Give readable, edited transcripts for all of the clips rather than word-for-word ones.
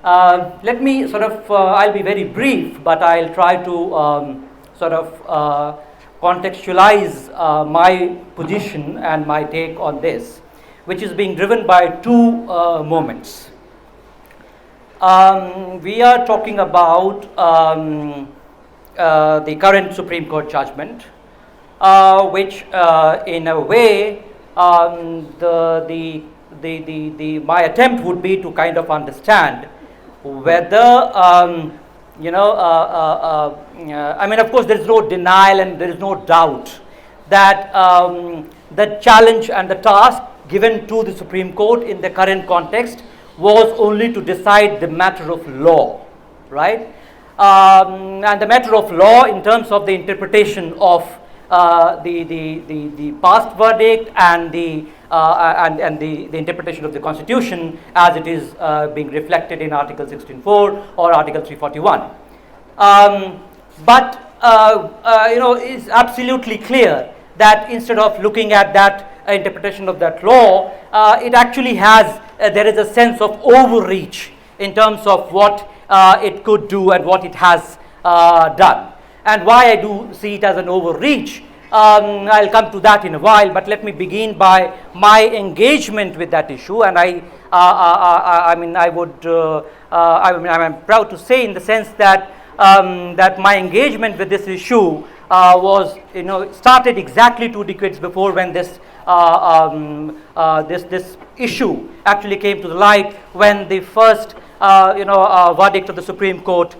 Let me sort of, I'll be very brief, but I'll try to sort of contextualize my position and my take on this, which is being driven by two moments. We are talking about the current Supreme Court judgment, which in a way my attempt would be to kind of understand whether I mean, of course, there is no denial and there is no doubt that the challenge and the task given to the Supreme Court in the current context was only to decide the matter of law, right? And the matter of law in terms of the interpretation of the past verdict and the interpretation of the Constitution as it is being reflected in Article 16.4 or Article 341. But it's absolutely clear that instead of looking at that interpretation of that law, it actually has there is a sense of overreach in terms of what it could do and what it has done. And why I do see it as an overreach, I'll come to that in a while, but let me begin by my engagement with that issue. And I'm proud to say in the sense that that my engagement with this issue was, started exactly 2 decades before when this this issue actually came to the light, when the first verdict of the Supreme Court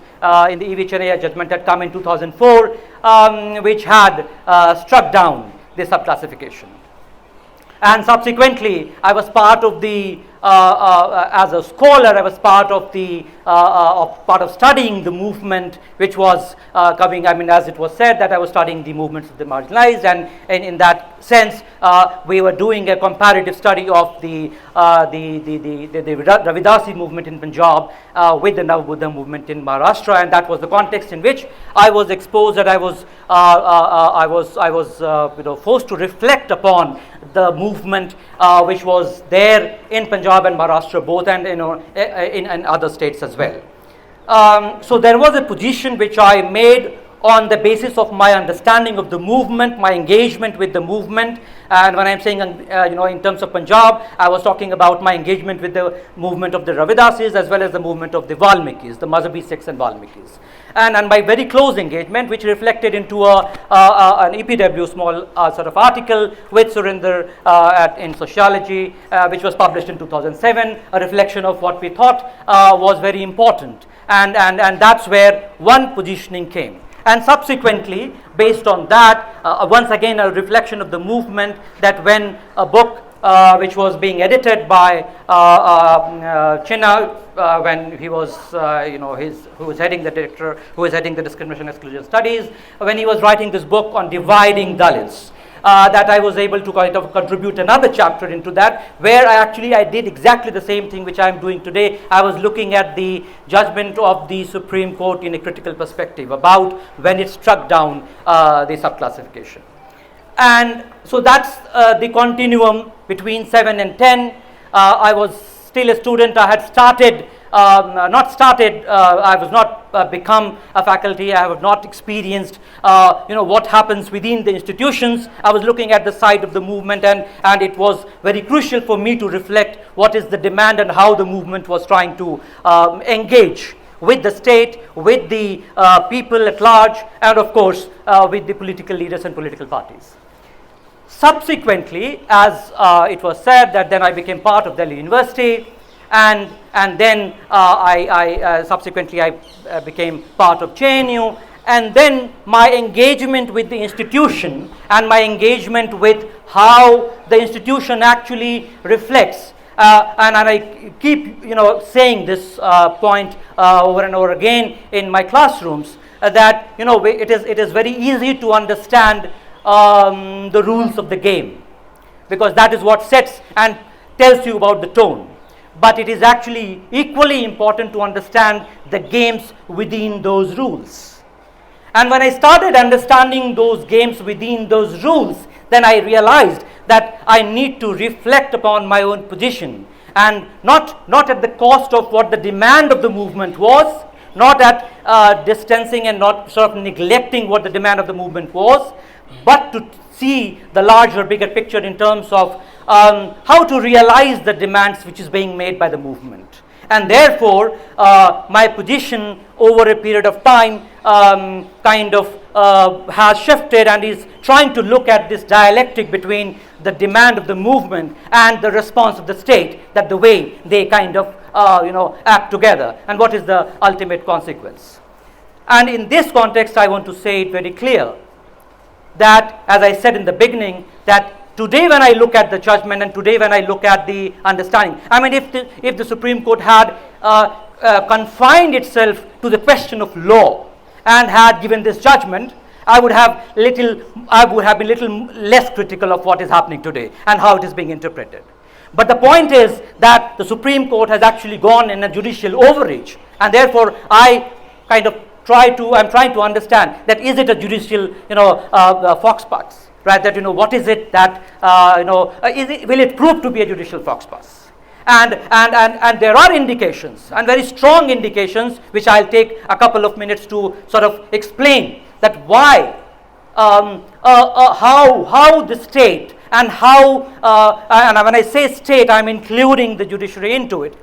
in the E.V. Chennaiya judgment had come in 2004, which had struck down the subclassification. And subsequently, I was part of the, as a scholar, I was part of the, part of studying the movement, which was coming. I mean, as it was said, that I was studying the movements of the marginalized, and in that sense, we were doing a comparative study of the Ravidasi movement in Punjab with the Navbuddha movement in Maharashtra, and that was the context in which I was exposed, and I was forced to reflect upon the movement which was there in Punjab and Maharashtra both, and in other states as well. So there was a position which I made on the basis of my understanding of the movement, my engagement with the movement. And when I'm saying, in terms of Punjab, I was talking about my engagement with the movement of the Ravidasis as well as the movement of the Valmikis, the Mazhabi Sikhs and Valmikis. And my very close engagement, which reflected into an EPW small sort of article with Surinder in Sociology, which was published in 2007, a reflection of what we thought was very important. And that's where one positioning came. And subsequently, based on that, once again a reflection of the movement, that when a book which was being edited by Chinna, when he was, who was heading the Discrimination Exclusion Studies, when he was writing this book on dividing Dalits, that I was able to kind of contribute another chapter into that, where I did exactly the same thing which I am doing today. I was looking at the judgment of the Supreme Court in a critical perspective about when it struck down the subclassification. And so that's the continuum between 7 and 10. I was still a student. I had started, I was not become a faculty. I have not experienced, what happens within the institutions. I was looking at the side of the movement, and it was very crucial for me to reflect what is the demand and how the movement was trying to engage with the state, with the people at large, and of course with the political leaders and political parties. Subsequently, as it was said, that then I became part of Delhi University, and then subsequently I became part of JNU, and then my engagement with the institution and my engagement with how the institution actually reflects, and I keep saying this point over and over again in my classrooms, that it is very easy to understand the rules of the game, because that is what sets and tells you about the tone. But it is actually equally important to understand the games within those rules. And when I started understanding those games within those rules, then I realized that I need to reflect upon my own position and not at the cost of what the demand of the movement was, not at distancing and not sort of neglecting what the demand of the movement was, but to see the larger, bigger picture in terms of how to realize the demands which is being made by the movement. And therefore, my position over a period of time kind of has shifted and is trying to look at this dialectic between the demand of the movement and the response of the state, that the way they kind of act together, and what is the ultimate consequence. And in this context, I want to say it very clear that, as I said in the beginning, that today when I look at the judgment and today when I look at the understanding, I mean, if the Supreme Court had confined itself to the question of law and had given this judgment, I would have been little less critical of what is happening today and how it is being interpreted. But the point is that the Supreme Court has actually gone in a judicial overreach, and therefore I kind of I'm trying to understand that is it a judicial foxpass, right? That what is it that will it prove to be a judicial foxpass? And there are indications, and very strong indications, which I'll take a couple of minutes to sort of explain that why, how the state and how, and when I say state, I'm including the judiciary into it,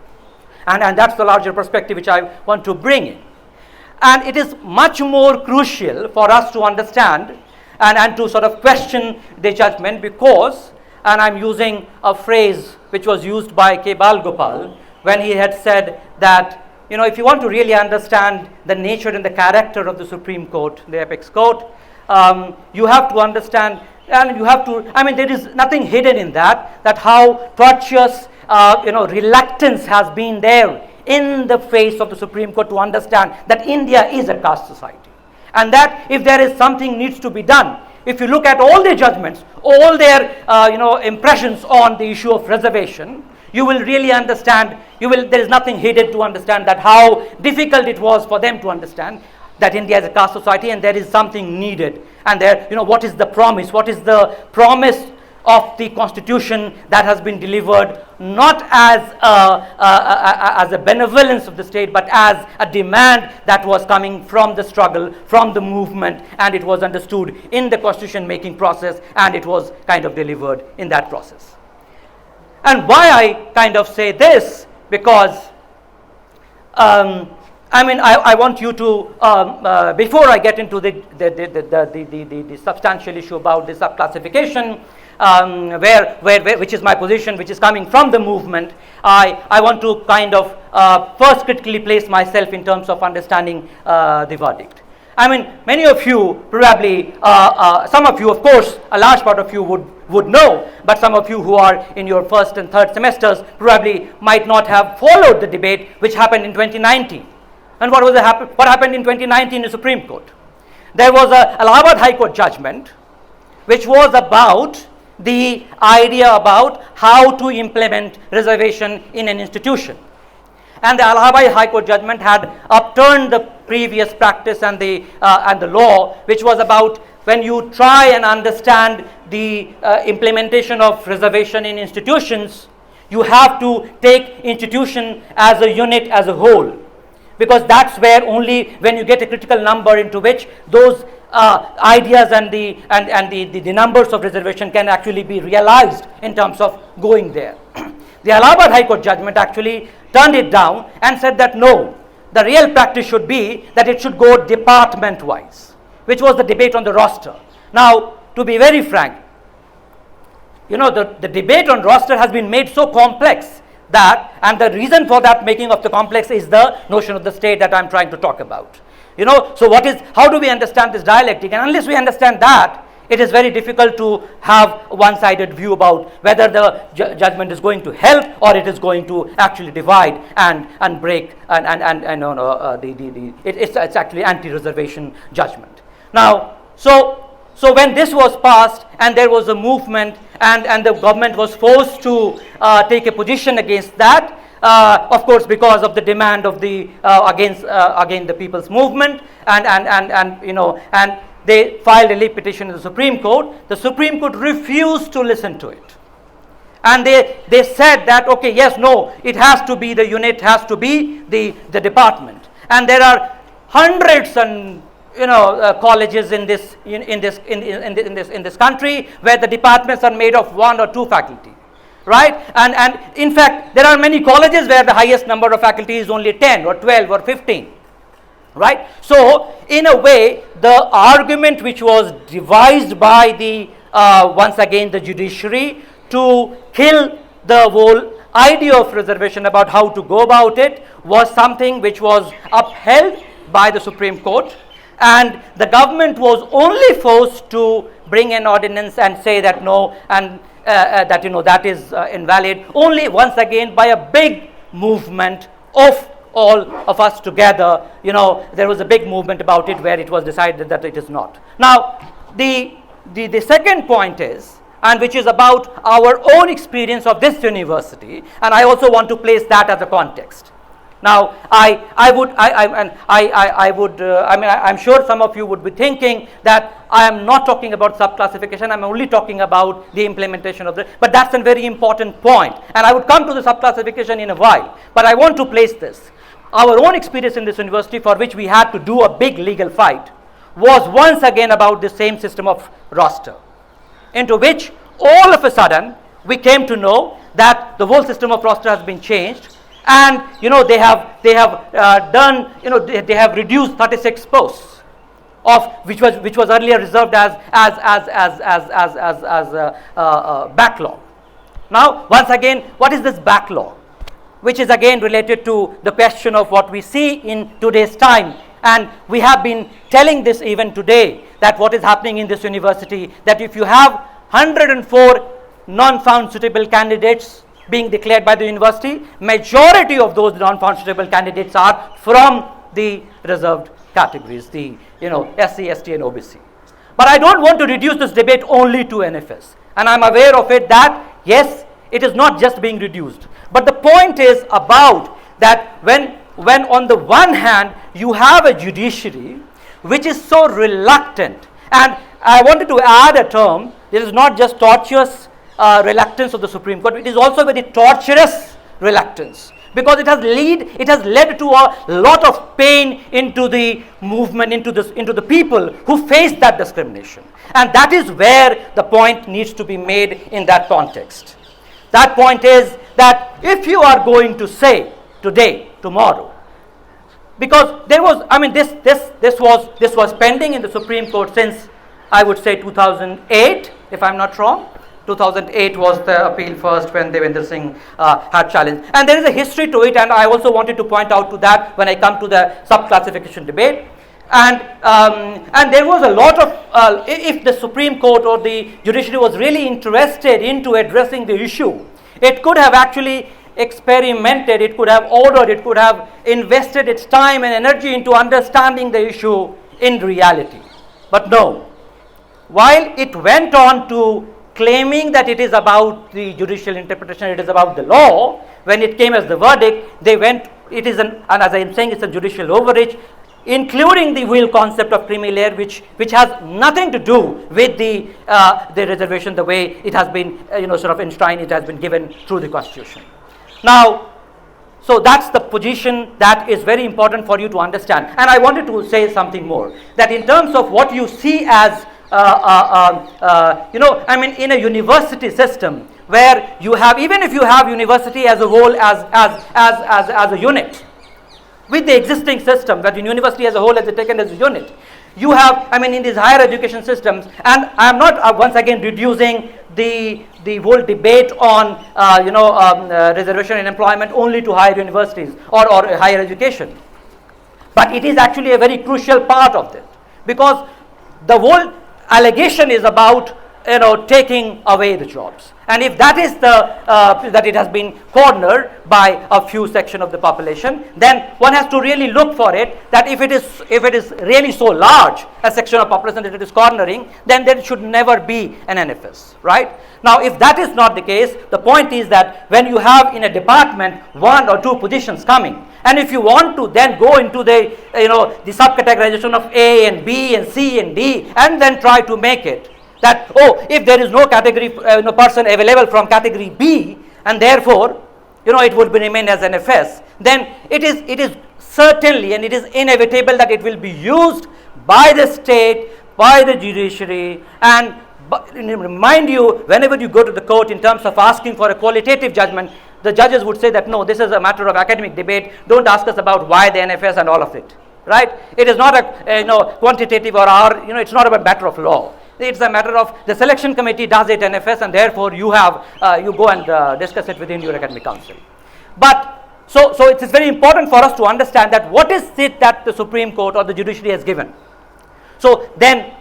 and that's the larger perspective which I want to bring in. And it is much more crucial for us to understand and to sort of question the judgment because, and I'm using a phrase which was used by K. Balgopal when he had said that, if you want to really understand the nature and the character of the Supreme Court, the apex court, you have to understand, and you have to, there is nothing hidden in that how tortuous, reluctance has been there in the face of the Supreme Court to understand that India is a caste society, and that if there is something needs to be done, if you look at all their judgments, all their impressions on the issue of reservation, you will really understand. There is nothing hidden to understand that how difficult it was for them to understand that India is a caste society, and there is something needed. And there, what is the promise? What is the promise of the Constitution that has been delivered not as a benevolence of the state, but as a demand that was coming from the struggle, from the movement, and it was understood in the Constitution making process, and it was kind of delivered in that process. And why I kind of say this, because I want you to, before I get into the substantial issue about the sub-classification, which is my position, which is coming from the movement, I want to kind of first critically place myself in terms of understanding the verdict. Many of you probably, some of you, of course, a large part of you would know, but some of you who are in your first and third semesters probably might not have followed the debate which happened in 2019. And what happened in 2019 in the Supreme Court? There was a Allahabad High Court judgment which was about the idea about how to implement reservation in an institution. And the Allahabad High Court judgment had upturned the previous practice and the law, which was about when you try and understand the implementation of reservation in institutions, you have to take institution as a unit, as a whole, because that's where only when you get a critical number into which those ideas and the numbers of reservation can actually be realized in terms of going there. The Allahabad High Court judgment actually turned it down and said that no, the real practice should be that it should go department-wise, which was the debate on the roster. Now, to be very frank, the debate on roster has been made so complex that, and the reason for that making of the complex is the notion of the state that I'm trying to talk about. So how do we understand this dialectic? And unless we understand that, it is very difficult to have a one-sided view about whether the judgment is going to help or it is going to actually divide and break it's actually anti-reservation judgment. Now, so when this was passed and there was a movement and the government was forced to take a position against that, of course, because of the demand of the against the people's movement, and they filed a leave petition in the Supreme Court. The Supreme Court refused to listen to it, And they said that, okay, yes, no, it has to be the unit, has to be the department. And there are hundreds and colleges in this country where the departments are made of 1 or 2 faculty, right? And in fact, there are many colleges where the highest number of faculty is only 10 or 12 or 15, right? So in a way, the argument which was devised by the once again the judiciary to kill the whole idea of reservation about how to go about it was something which was upheld by the Supreme Court, and the government was only forced to bring an ordinance and say that no, and that is invalid, only once again by a big movement of all of us together. There was a big movement about it where it was decided that it is not. Now the second point is, and which is about our own experience of this university, and I also want to place that as a context. Now, I'm sure some of you would be thinking that I am not talking about sub-classification, I'm only talking about the implementation of but that's a very important point, and I would come to the sub-classification in a while, but I want to place this. Our own experience in this university, for which we had to do a big legal fight, was once again about the same system of roster, into which all of a sudden we came to know that the whole system of roster has been changed, and they have reduced 36 posts of which was earlier reserved as backlog. Now once again, what is this backlog, which is again related to the question of what we see in today's time. And we have been telling this even today, that what is happening in this university, that if you have 104 non-found suitable candidates being declared by the university, majority of those non-found suitable candidates are from the reserved categories, the SC, ST and OBC. But I don't want to reduce this debate only to NFS, and I'm aware of it that yes, it is not just being reduced, but the point is about that when on the one hand you have a judiciary which is so reluctant, and I wanted to add a term, this is not just tortuous reluctance of the Supreme Court, it is also very torturous reluctance, because it has led to a lot of pain into the movement, into the people who face that discrimination, and that is where the point needs to be made in that context. That point is that if you are going to say today, tomorrow, because there was, this was pending in the Supreme Court since, I would say, 2008, if I'm not wrong. 2008 was the appeal first, when Devendra Singh had challenged, and there is a history to it, and I also wanted to point out to that when I come to the sub-classification debate. And there was a lot of, if the Supreme Court or the judiciary was really interested into addressing the issue, it could have actually experimented, it could have ordered, it could have invested its time and energy into understanding the issue in reality. But no, while it went on to claiming that it is about the judicial interpretation, it is about the law, when it came as the verdict, and as I am saying, it's a judicial overreach, including the whole concept of creamy layer, which has nothing to do with the reservation, the way it has been sort of enshrined, it has been given through the Constitution. Now, so that's the position that is very important for you to understand. And I wanted to say something more, that in terms of what you see as in a university system where you have, even if you have university as a whole as a unit, with the existing system, that in university as a whole is taken as a unit, you have, in these higher education systems, and I am not once again reducing the whole debate on reservation in employment only to higher universities or higher education, but it is actually a very crucial part of it, because the whole allegation is about taking away the jobs, and if that is that it has been cornered by a few section of the population, then one has to really look for it, that if it is really so large a section of population that it is cornering, then there should never be an NFS, right? Now if that is not the case, the point is that when you have in a department 1 or 2 positions coming, and if you want to then go into the the sub-categorization of A and B and C and D, and then try to make it, that, oh, if there is no category, person available from category B, and therefore, it would be remain as an FS, then it is certainly and it is inevitable that it will be used by the state, by the judiciary, and remind you, whenever you go to the court in terms of asking for a qualitative judgment, the judges would say that, no, this is a matter of academic debate, don't ask us about why the NFS and all of it, right? It is not a quantitative or it's not a matter of law. It's a matter of the selection committee does it NFS, and therefore you go and discuss it within your academic council. But so it is very important for us to understand that what is it that the Supreme Court or the judiciary has given. So then,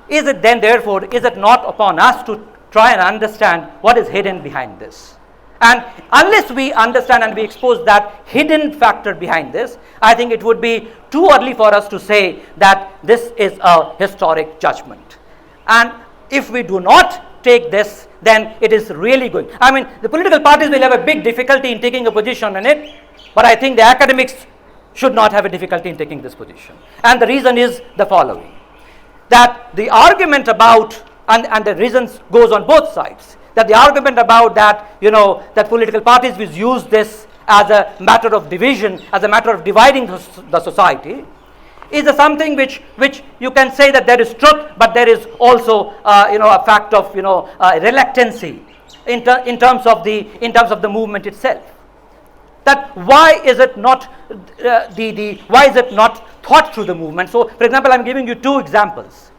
is it not upon us to try and understand what is hidden behind this? And unless we understand and we expose that hidden factor behind this, I think it would be too early for us to say that this is a historic judgment. And if we do not take this, then it is really going. I mean, the political parties will have a big difficulty in taking a position on it, but I think the academics should not have a difficulty in taking this position. And the reason is the following, that the argument about, and the reasons goes on both sides, that the argument about that, that political parties will use this as a matter of division, as a matter of dividing the society, is something which you can say that there is truth, but there is also a fact of reluctancy in terms of the movement itself. That why is it not why is it not thought through the movement? So, for example, I am giving you two examples.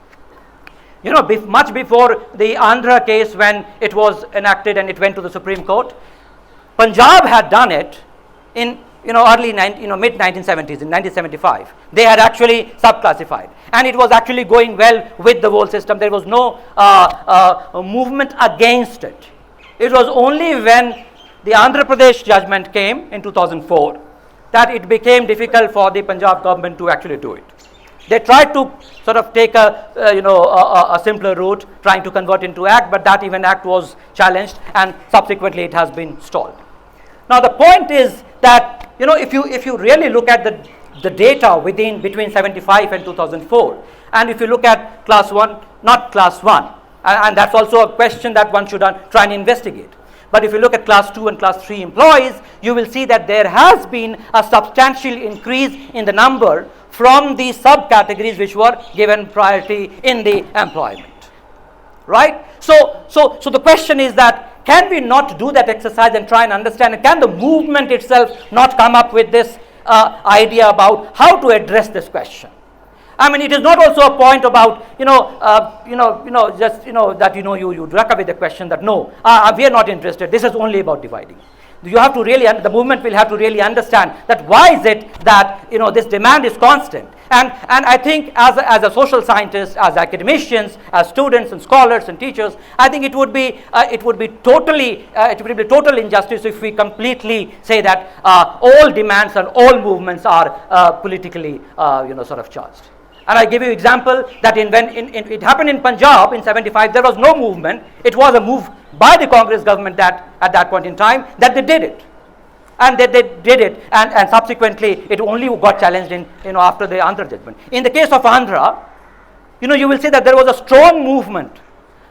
Much before the Andhra case, when it was enacted and it went to the Supreme Court, Punjab had done it in early mid 1970s, in 1975. They had actually sub-classified, and it was actually going well with the whole system. There was no movement against it. It was only when the Andhra Pradesh judgment came in 2004 that it became difficult for the Punjab government to actually do it. They tried to sort of take a simpler route, trying to convert into act, but that even act was challenged, and subsequently it has been stalled. Now the point is that if you really look at the data between 75 and 2004, and if you look at class 1, not class 1, and that's also a question that one should try and investigate. But if you look at class 2 and class 3 employees, you will see that there has been a substantial increase in the number from the subcategories which were given priority in the employment, right? So the question is that, can we not do that exercise and try and understand, and can the movement itself not come up with this idea about how to address this question? I mean, it is not also a point about, that you wreck away the question that no, we are not interested. This is only about dividing. You have to really, the movement will have to really understand that why is it that this demand is constant. And I think as a social scientist, as academicians, as students and scholars and teachers, I think it would be total injustice if we completely say that all demands and all movements are politically sort of charged. And I give you example that when it happened in Punjab in 75, there was no movement. It was a move by the Congress government that at that point in time that they did it. And they did it, and subsequently it only got challenged after the Andhra judgment. In the case of Andhra, you will see that there was a strong movement.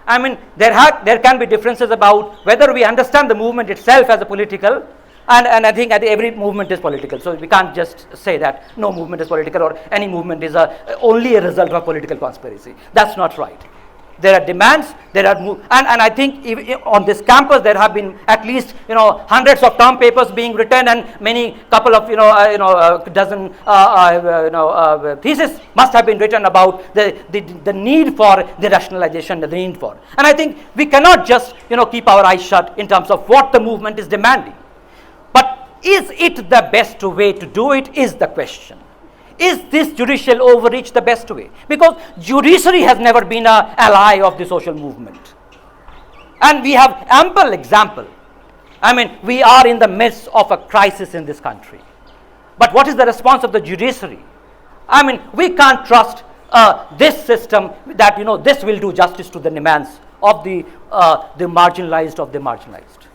I mean, there can be differences about whether we understand the movement itself as a political, and I think every movement is political. So we can't just say that no movement is political or any movement is only a result of political conspiracy. That's not right. There are demands, and I think on this campus there have been at least hundreds of term papers being written, and couple of dozen thesis must have been written about the need for the rationalization, the need for. And I think we cannot just keep our eyes shut in terms of what the movement is demanding. But is it the best way to do it is the question. Is this judicial overreach the best way? Because judiciary has never been an ally of the social movement. And we have ample example. I mean, we are in the midst of a crisis in this country. But what is the response of the judiciary? I mean, we can't trust this system that, this will do justice to the demands of the marginalized of the marginalized.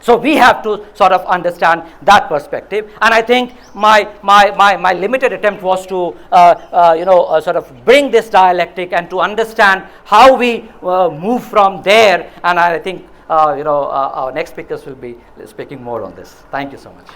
So we have to sort of understand that perspective, and I think my limited attempt was to sort of bring this dialectic and to understand how we move from there, and I think our next speakers will be speaking more on this. Thank you so much.